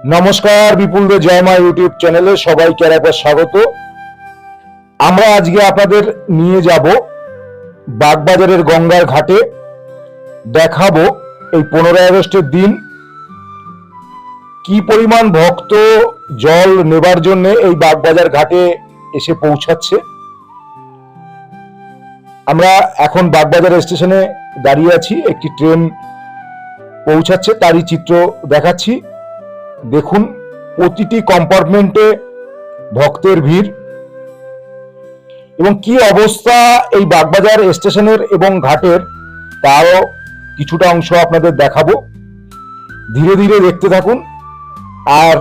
নমস্কার, বিপুল দে জয় মা ইউটিউব চ্যানেলে সবাইকে আরেকবার স্বাগত। আমরা আজকে আপনাদের নিয়ে যাব বাগবাজারের গঙ্গার ঘাটে। দেখাবো এই 15 আগস্টের দিন কি পরিমাণ ভক্ত জল নেবার জন্য এই বাগবাজার ঘাটে এসে পৌঁছাচ্ছে। আমরা এখন বাগবাজার স্টেশনে দাঁড়িয়ে আছি, একটি ট্রেন পৌঁছাচ্ছে তারই চিত্র দেখাচ্ছি। দেখুন, প্রতিটি কম্পার্টমেন্টে ভক্তের ভিড় এবং কি অবস্থা এই বাগবাজার স্টেশনের এবং ঘাটের, তারও কিছুটা অংশ আপনাদের দেখাবো। ধীরে ধীরে দেখতে থাকুন আর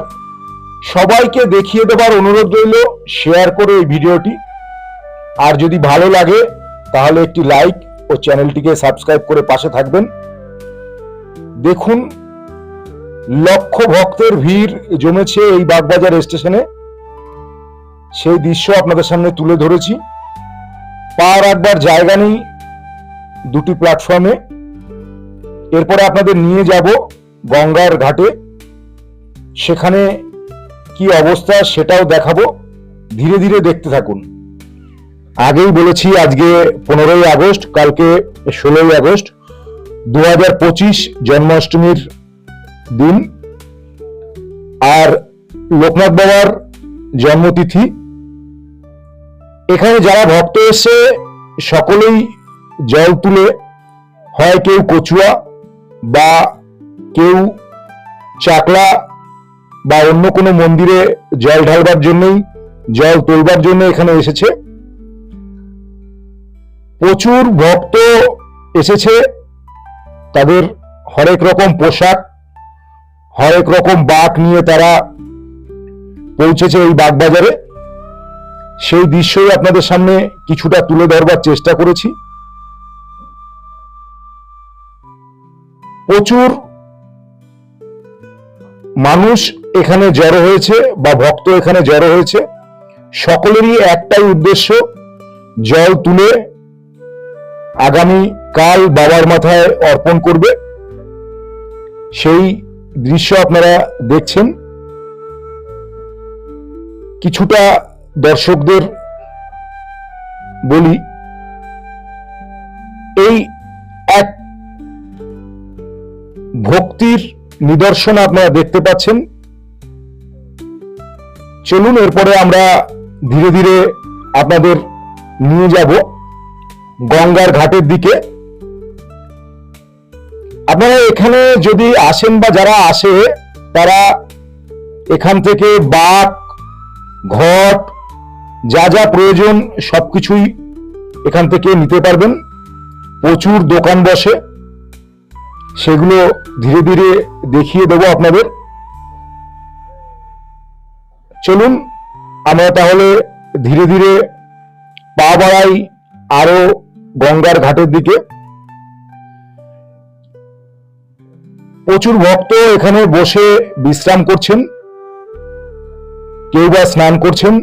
সবাইকে দেখিয়ে দেবার অনুরোধ রইল, শেয়ার করে এই ভিডিওটি। আর যদি ভালো লাগে তাহলে একটি লাইক ও চ্যানেলটিকে সাবস্ক্রাইব করে পাশে থাকবেন। দেখুন, লক্ষ ভক্তের ভিড় জমেছে এই বাগবাজার স্টেশনে, সেই দৃশ্য আপনাদের সামনে তুলে ধরেছি। পা রাখবার জায়গা নেই দুটি প্ল্যাটফর্মে। এরপরে আপনাদের নিয়ে যাব গঙ্গার ঘাটে, সেখানে কি অবস্থা সেটাও দেখাবো। ধীরে ধীরে দেখতে থাকুন। আগেই বলেছি আজকে 15ই আগস্ট, কালকে 16ই আগস্ট 2025 জন্মাষ্টমীর দিন আর লোকনাথ বাবার জন্মতিথি। এখানে যারা ভক্ত এসে সকলেই জল তুলে, হয় কেউ কচুয়া বা কেউ চাকলা বা অন্য কোনো মন্দিরে জল ঢালবার জন্যই, জল তোলবার জন্য এখানে এসেছে। প্রচুর ভক্ত এসেছে, তাদের হরেক রকম পোশাক, হরেক রকম বাঁক নিয়ে তারা পৌঁছেছে এই বাগবাজারে। সেই দৃশ্যই আপনাদের সামনে কিছুটা তুলে ধরবার চেষ্টা করেছি। প্রচুর মানুষ এখানে জড়ো হয়েছে বা ভক্ত এখানে জড়ো হয়েছে। সকলেরই একটাই উদ্দেশ্য, জল তুলে আগামী কাল বাবার মাথায় অর্পণ করবে। সেই দৃশ্য আপনারা দেখছেন। কিছুটা দর্শকদের বলি, এই এক ভক্তির নিদর্শন আপনারা দেখতে পাচ্ছেন। চলুন এরপরে আমরা ধীরে ধীরে আপনাদের নিয়ে যাব গঙ্গার ঘাটের দিকে। আপনারা এখানে যদি আসেন বা যারা আসে তারা এখান থেকে বাঁক, ঘট, যা যা প্রয়োজন সবকিছুই এখান থেকে নিতে পারবেন। প্রচুর দোকান বসে, সেগুলো ধীরে ধীরে দেখিয়ে দেবো আপনাদের। চলুন আমরা তাহলে ধীরে ধীরে পা বাড়াই আরো গঙ্গার ঘাটের দিকে। প্রচুর ভক্ত এখানে বসে বিশ্রাম করছেন, কেউ বা স্নান করছেন,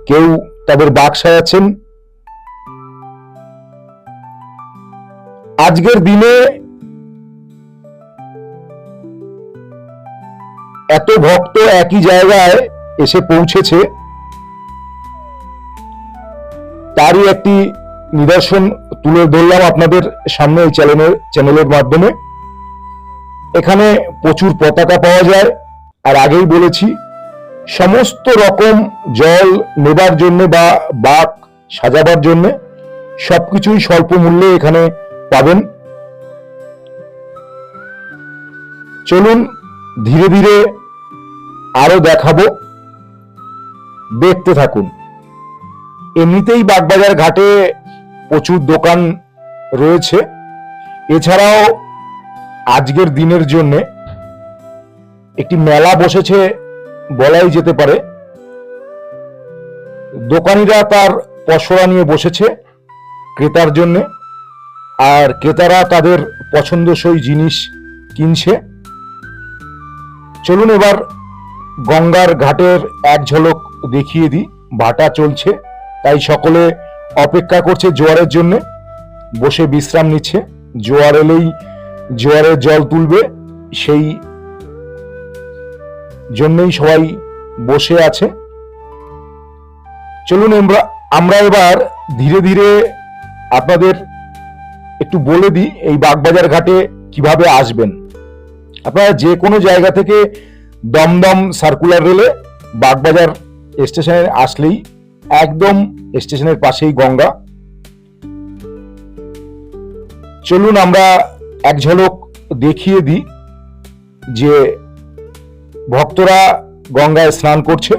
কেউ তাদের বাঁক সাজাচ্ছেন। আজকের দিনে এত ভক্ত একই জায়গায় এসে পৌঁছেছে, তারই একটি নিদর্শন তুলে ধরলাম আপনাদের সামনে এই চ্যানেলের মাধ্যমে। এখানে প্রচুর পতাকা পাওয়া যায়, আর আগেই বলেছি সমস্ত রকম জল নেবার জন্য বা বাঁক সাজাবার জন্য সবকিছুই স্বল্প মূল্যে এখানে পাবেন। চলুন ধীরে ধীরে আরো দেখাবো, দেখতে থাকুন। এমনিতেই বাগবাজার ঘাটে প্রচুর দোকান রয়েছে, এছাড়াও আজকের দিনের জন্য একটি মেলা বসেছে বলাই যেতে পারে। দোকানিরা তার পসরা নিয়ে বসেছে ক্রেতার জন্য, আর ক্রেতারা তাদের পছন্দসই জিনিস কিনছে। চলুন এবার গঙ্গার ঘাটের এক ঝলক দেখিয়ে দিই। ভাটা চলছে, তাই সকলে অপেক্ষা করছে জোয়ারের জন্য, বসে বিশ্রাম নিচ্ছে। জোয়ার এলেই জোয়ারের জল তুলবে, সেই জন্যই সবাই বসে আছে। চলুন আমরা এবার ধীরে ধীরে আপনাদের একটু বলে দিই এই বাগবাজার ঘাটে কিভাবে আসবেন। আপনারা যে কোনো জায়গা থেকে দমদম সার্কুলার রেলে বাগবাজার স্টেশনে আসলেই একদম স্টেশনের পাশেই গঙ্গা। চলুন আমরা এক ঝলক দেখিয়ে দিই যে ভক্তরা গঙ্গায় স্নান করছে।